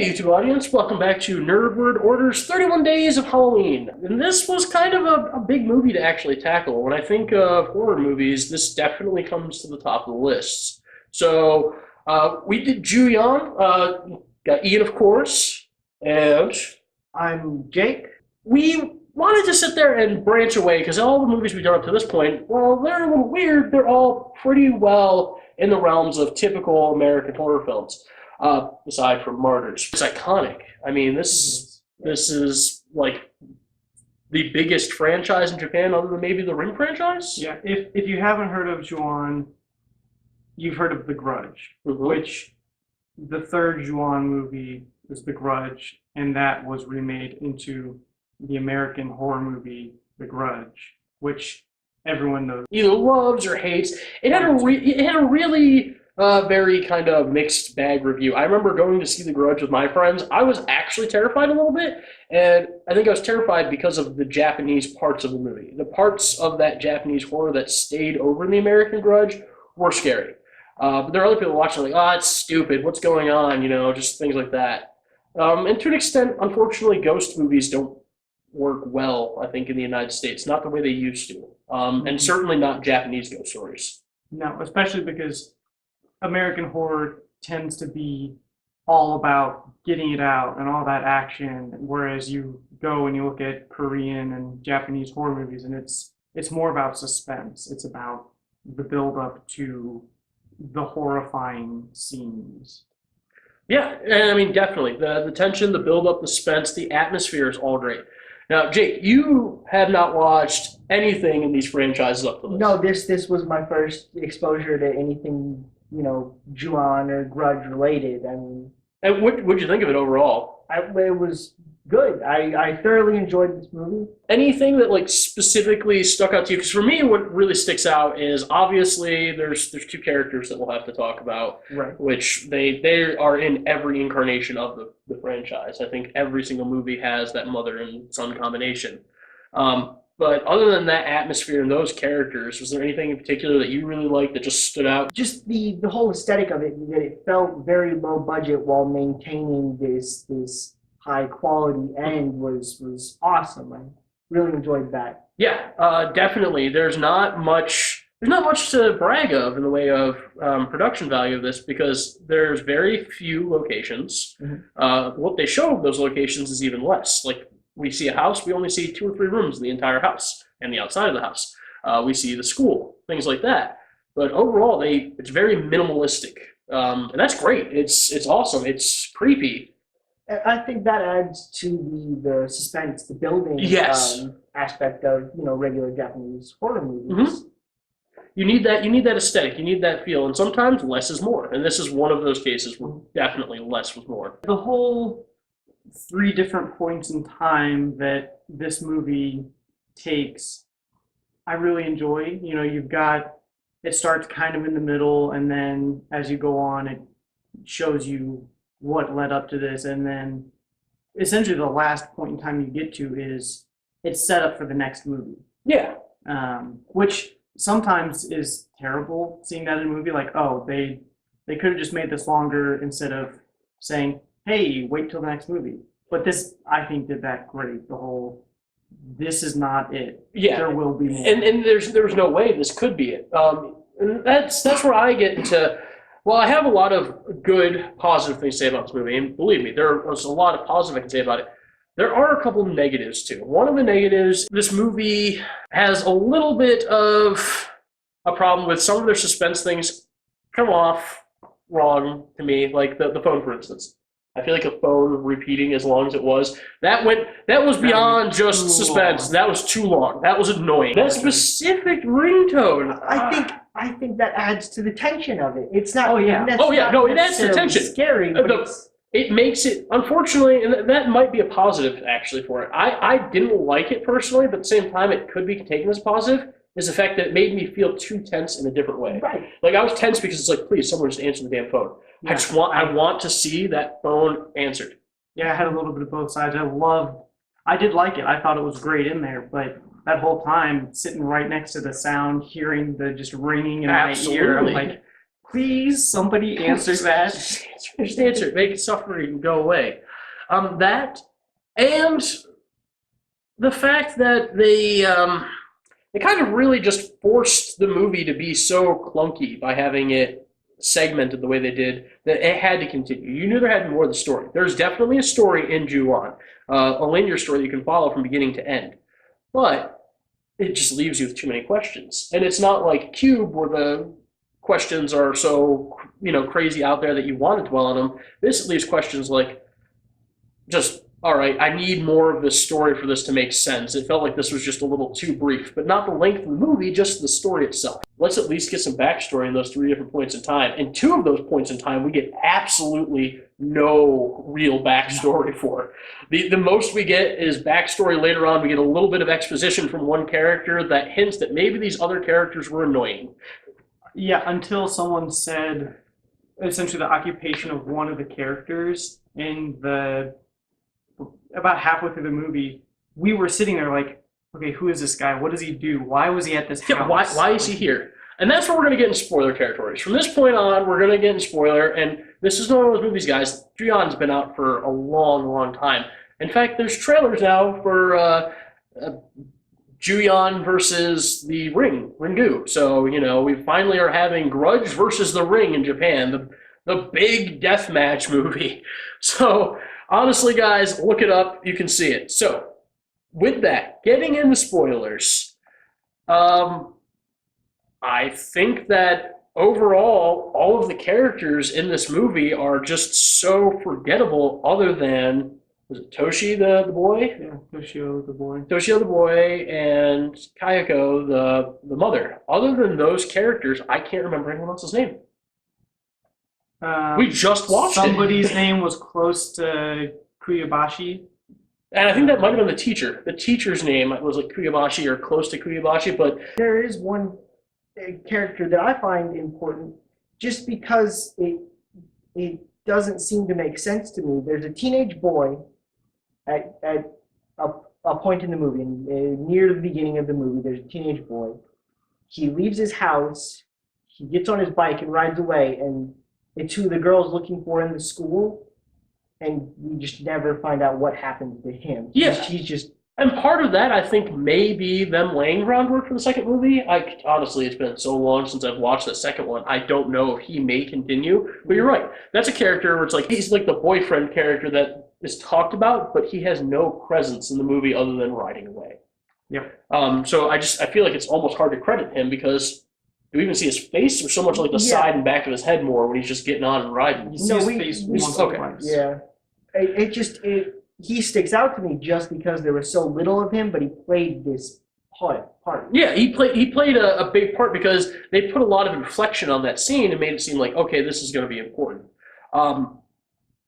Hey, YouTube audience, welcome back to Nerdward Order's 31 Days of Halloween. And this was kind of a big movie to actually tackle. When I think of horror movies, this definitely comes to the top of the list. So, we did Ju-Yon, got Ian, of course, and I'm Jake. we wanted to sit there and branch away because all the movies we've done up to this point, well, they're a little weird. They're all pretty well in the realms of typical American horror films. Aside from Martyrs, it's iconic. I mean, this is like the biggest franchise in Japan, other than maybe the Ring franchise. Yeah, if you haven't heard of Ju-On, you've heard of The Grudge, which the third Ju-On movie is The Grudge, and that was remade into the American horror movie The Grudge, which everyone knows. Either loves or hates. It had a really very kind of mixed bag review. I remember going to see The Grudge with my friends. I was actually terrified a little bit, and I think I was terrified because of the Japanese parts of the movie. The parts of that Japanese horror that stayed over in the American Grudge were scary. But there are other people watching like, oh, it's stupid. What's going on? You know, just things like that. And to an extent, unfortunately, ghost movies don't work well, I think, in the United States. Not the way they used to. And certainly not Japanese ghost stories. No, especially because American horror tends to be all about getting it out and all that action, whereas you go and you look at Korean and Japanese horror movies, and it's more about suspense. It's about the build up to the horrifying scenes. Yeah, and I mean, definitely. The tension, the build up, the suspense, the atmosphere is all great. Now, Jake, you have not watched anything in these franchises up to this. No, this was my first exposure to anything, Ju-On or Grudge related. I mean, And what'd you think of it overall? it was good. I thoroughly enjoyed this movie. Anything that like specifically stuck out to you? Because for me, what really sticks out is obviously there's two characters that we'll have to talk about, Right. which they are in every incarnation of the franchise. I think every single movie has that mother and son combination. But other than that atmosphere and those characters, was there anything in particular that you really liked that just stood out? Just the whole aesthetic of it, that it felt very low budget while maintaining this high quality end was awesome. I really enjoyed that. Yeah, definitely. There's not much to brag of in the way of production value of this because there's very few locations. What they show of those locations is even less. Like we see a house, we only see 2 or 3 rooms in the entire house and the outside of the house. We see the school, things like that. But overall, it's very minimalistic, and that's great. It's awesome. It's creepy. I think that adds to the suspense, the building Yes. aspect of regular Japanese horror movies. You need that aesthetic. You need that feel, and sometimes less is more. And this is one of those cases where definitely less was more. The whole 3 different points in time that this movie takes, I really enjoy. It starts kind of in the middle, and then as you go on, it shows you what led up to this, and then essentially the last point in time you get to is it's set up for the next movie. Yeah. Which sometimes is terrible, seeing that in a movie, like, oh, they could have just made this longer instead of saying, hey, wait till the next movie. But this, I think, did that great. The whole, this is not it. Yeah. There will be more. And there's no way this could be it. And that's where I get into. Well, I have a lot of good, positive things to say about this movie, and believe me, there's a lot of positive I can say about it. There are a couple of negatives, too. One of the negatives, this movie has a little bit of a problem with some of their suspense things come off wrong to me, like the phone, for instance. I feel like a phone repeating as long as it was, that was beyond just suspense. That was too long. That was annoying. That specific ringtone. I think that adds to the tension of it. It's not. Oh, yeah. No, it adds to the tension. Scary, but it makes it, unfortunately, and that might be a positive actually for it. I didn't like it personally, but at the same time, it could be taken as a positive. Is the fact that it made me feel too tense in a different way. Right. Like I was tense because it's like, please, someone just answer the damn phone. Yeah. I want to see that phone answered. Yeah, I had a little bit of both sides. I did like it. I thought it was great in there, but that whole time, sitting right next to the sound, hearing the just ringing in my ear, I'm like, Please, somebody answer that. Just answer it. Make it suffering go away. That and the fact that they kind of really just forced the movie to be so clunky by having it segmented the way they did that it had to continue. You knew there had to be more of the story. There's definitely a story in Ju-on, a linear story that you can follow from beginning to end. But it just leaves you with too many questions. And it's not like Cube where the questions are so, crazy out there that you want to dwell on them. This leaves questions like, just, all right, I need more of this story for this to make sense. It felt like this was just a little too brief, but not the length of the movie, just the story itself. Let's at least get some backstory in those 3 different points in time. And 2 of those points in time, we get absolutely no real backstory for. The most we get is backstory later on. We get a little bit of exposition from one character that hints that maybe these other characters were annoying. Yeah, until someone said essentially the occupation of one of the characters in about halfway through the movie, we were sitting there like, okay, who is this guy? What does he do? Why was he at this house? Why is he here? And that's where we're going to get in spoiler territories. From this point on, we're going to get in spoiler, and this is one of those movies, guys. Ju-on's been out for a long, long time. In fact, there's trailers now for Ju-on versus the Ring, Ringu. So, we finally are having Grudge versus the Ring in Japan, the big deathmatch movie. So, honestly, guys, look it up. You can see it. So, with that, getting into spoilers, I think that overall, all of the characters in this movie are just so forgettable other than, was it Toshi the boy? Yeah, Toshio the boy. Toshio the boy and Kayako the mother. Other than those characters, I can't remember anyone else's name. We just watched Somebody's it. name was close to Kuyabashi. And I think that might have been the teacher. The teacher's name was like Kuyabashi or close to Kuyabashi, but There is one character that I find important just because it doesn't seem to make sense to me. There's a teenage boy at a point in the movie, near the beginning of the movie, there's a teenage boy. He leaves his house, he gets on his bike and rides away, and it's who the girl's looking for in the school, and we just never find out what happened to him. Yeah. He's just and part of that, I think, may be them laying groundwork for the second movie. Honestly, it's been so long since I've watched the second one. I don't know if he may continue. But you're right. That's a character where it's like he's like the boyfriend character that is talked about, but he has no presence in the movie other than riding away. Yep. So I feel like it's almost hard to credit him because do we even see his face or so much like the side and back of his head more when he's just getting on and riding? You see his face once or twice. Yeah. He sticks out to me just because there was so little of him, but he played this part. Yeah, he played a big part because they put a lot of inflection on that scene and made it seem like, okay, this is going to be important.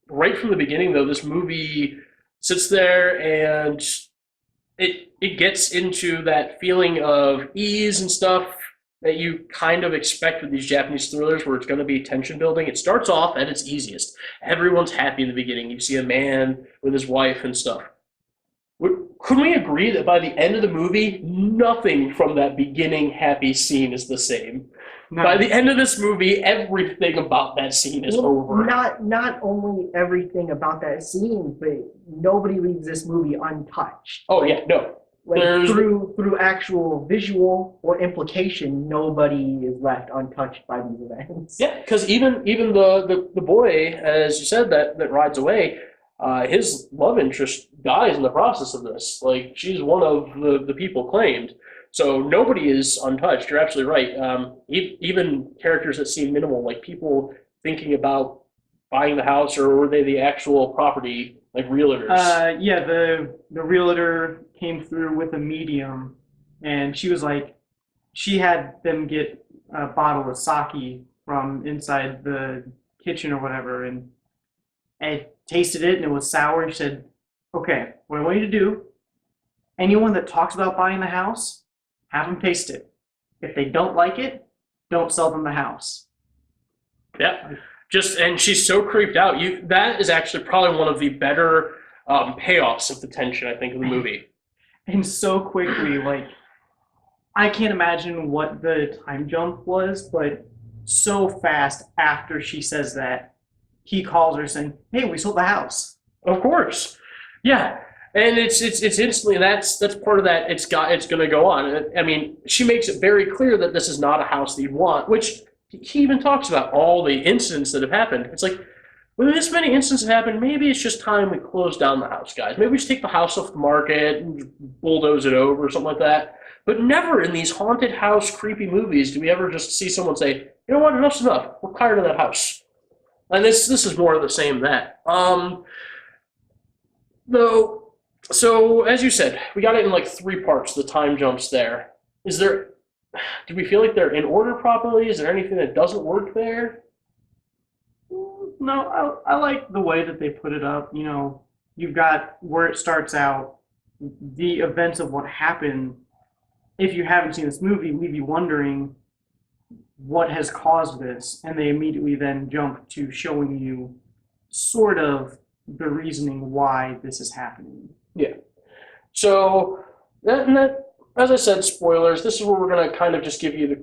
Right from the beginning, though, this movie sits there and it gets into that feeling of ease and stuff that you kind of expect with these Japanese thrillers where it's going to be tension building. It starts off at its easiest. Everyone's happy in the beginning. You see a man with his wife and stuff. Couldn't we agree that by the end of the movie, nothing from that beginning happy scene is the same? No. By the end of this movie, everything about that scene is over. Not only everything about that scene, but nobody leaves this movie untouched. Oh, yeah, no. Like There's- through actual visual or implication, nobody is left untouched by these events. Yeah, because even the boy, as you said, that rides away, his love interest dies in the process of this. Like, she's one of the people claimed. So nobody is untouched. You're absolutely right. Even characters that seem minimal, like people thinking about buying the house, or were they the actual property, like realtors? Yeah, the realtor came through with a medium, and she was like, she had them get a bottle of sake from inside the kitchen or whatever, and I tasted it and it was sour. And she said, okay, what I want you to do, anyone that talks about buying the house, have them taste it. If they don't like it, don't sell them the house. Yeah. And she's so creeped out. That is actually probably one of the better payoffs of the tension, I think, of the movie. And so quickly, like, I can't imagine what the time jump was, but so fast after she says that, he calls her saying, "Hey, we sold the house." Of course, yeah, and it's instantly that's part of that. It's going to go on. I mean, she makes it very clear that this is not a house that you want, which he even talks about all the incidents that have happened. It's like when this many incidents have happened, maybe it's just time we close down the house, guys. Maybe we just take the house off the market and bulldoze it over or something like that. But never in these haunted house creepy movies do we ever just see someone say, "You know what? Enough's enough. We're tired of that house." And this is more of the same that. Though, so as you said, we got it in like three parts. The time jumps there. Is there? Do we feel like they're in order properly? Is there anything that doesn't work there? No, I like the way that they put it up. You know, you've got where it starts out, the events of what happened. If you haven't seen this movie, leave you wondering what has caused this, and they immediately then jump to showing you sort of the reasoning why this is happening. Yeah. So that, as I said, spoilers. This is where we're going to kind of just give you the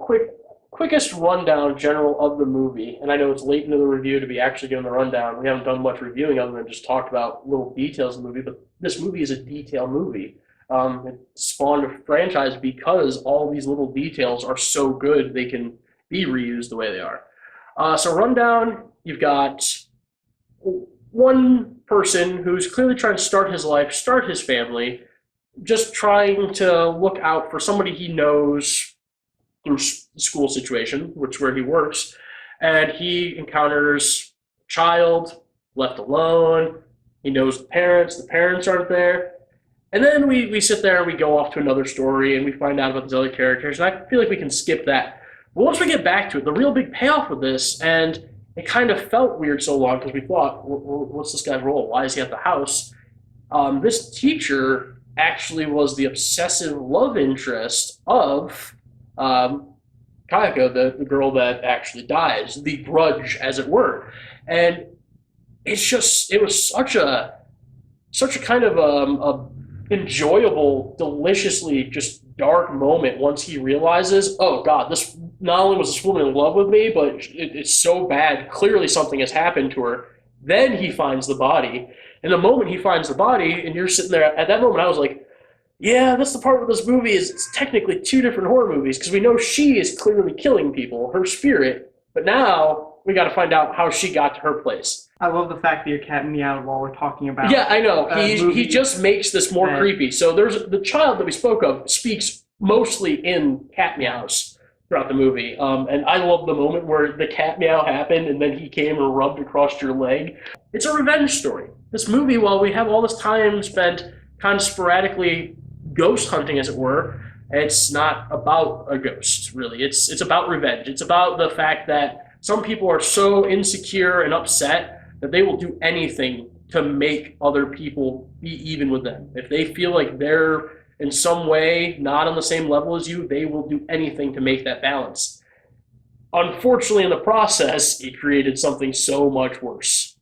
quickest rundown general of the movie. And I know it's late into the review to be actually giving the rundown. We haven't done much reviewing other than just talked about little details of the movie. But this movie is a detail movie. It spawned a franchise because all these little details are so good they can be reused the way they are. So rundown, you've got one person who's clearly trying to start his life, start his family, just trying to look out for somebody he knows through the school situation, which is where he works, and he encounters a child left alone. He knows the parents aren't there. And then we sit there and we go off to another story and we find out about these other characters, and I feel like we can skip that. But once we get back to it, the real big payoff of this, and it kind of felt weird so long because we thought, what's this guy's role? Why is he at the house? This teacher actually was the obsessive love interest of Kayako, the girl that actually dies, the grudge, as it were. And it was such a kind of a enjoyable, deliciously just dark moment once he realizes, oh God, this not only was this woman in love with me, but it's so bad. Clearly something has happened to her. Then he finds the body. And the moment he finds the body, and you're sitting there, at that moment I was like, yeah, that's the part where this movie is, it's technically two different horror movies, because we know she is clearly killing people, her spirit, but now we got to find out how she got to her place. I love the fact that your cat meowed while we're talking about. Yeah, I know. He just makes this more creepy. So there's the child that we spoke of speaks mostly in cat meows throughout the movie. And I love the moment where the cat meow happened and then he came and rubbed across your leg. It's a revenge story. This movie, while we have all this time spent kind of sporadically ghost hunting, as it were, it's not about a ghost, really. It's about revenge. It's about the fact that some people are so insecure and upset that they will do anything to make other people be even with them. If they feel like they're in some way not on the same level as you, they will do anything to make that balance. Unfortunately, in the process, it created something so much worse.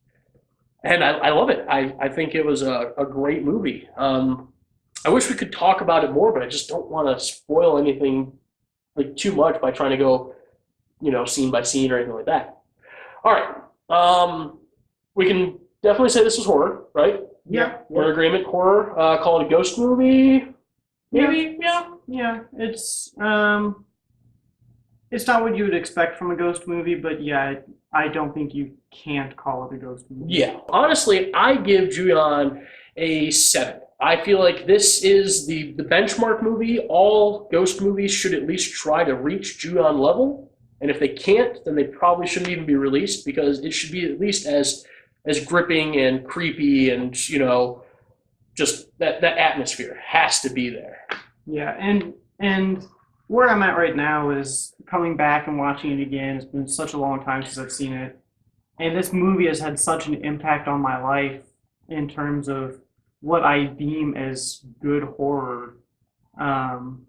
And I love it. I think it was a great movie. I wish we could talk about it more, but I just don't want to spoil anything like too much by trying to go, scene by scene or anything like that. All right. We can definitely say this is horror, right? Yeah. We're in agreement. Horror. Call it a ghost movie. Maybe. Yeah. It's not what you would expect from a ghost movie, but yeah, I don't think you can't call it a ghost movie. Yeah. Honestly, I give Ju-On a 7. I feel like this is the benchmark movie. All ghost movies should at least try to reach Ju-On level. And if they can't, then they probably shouldn't even be released, because it should be at least as gripping and creepy and, just that atmosphere has to be there. Yeah, and where I'm at right now is coming back and watching it again. It's been such a long time since I've seen it. And this movie has had such an impact on my life in terms of what I deem as good horror. I'm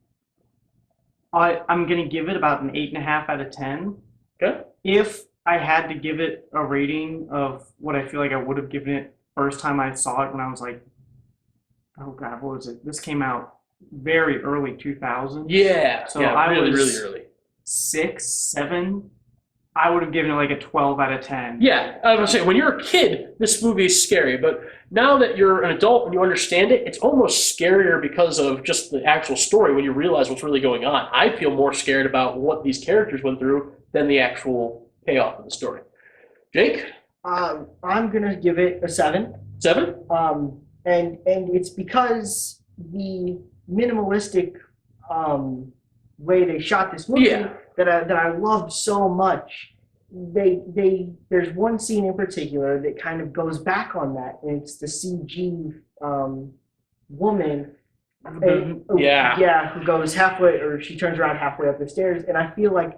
going to give it about an 8.5 out of 10. Okay. If I had to give it a rating of what I feel like I would have given it first time I saw it, when I was like, oh God, what was it? This came out very early 2000. Yeah. So yeah, I really, was really early. 6, 7. I would have given it like a 12 out of 10. Yeah, I was gonna say when you're a kid, this movie is scary, but now that you're an adult and you understand it, it's almost scarier because of just the actual story when you realize what's really going on. I feel more scared about what these characters went through than the actual payoff of the story. Jake, I'm gonna give it a 7. 7? And it's because the minimalistic way they shot this movie Yeah. that I loved so much. There's one scene in particular that kind of goes back on that, and it's the CG woman. Yeah. Who goes halfway, or she turns around halfway up the stairs, and I feel like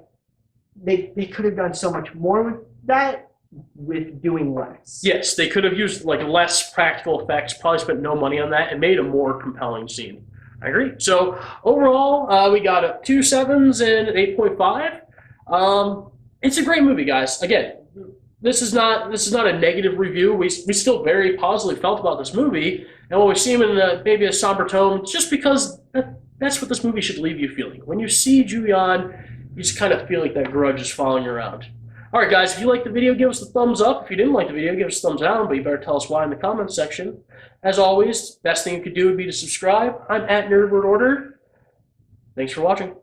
they could have done so much more with that with doing less. Yes, they could have used like less practical effects, probably spent no money on that, and made a more compelling scene. I agree. So overall, we got a 2 7s and an 8.5. It's a great movie, guys. Again, this is not a negative review. We still very positively felt about this movie, and when we see him in maybe a somber tone, it's just because that's what this movie should leave you feeling. When you see Julian, you just kind of feel like that grudge is following you around. All right, guys, if you liked the video, give us a thumbs up. If you didn't like the video, give us a thumbs down, but you better tell us why in the comments section. As always, best thing you could do would be to subscribe. I'm at Nerdword Order. Thanks for watching.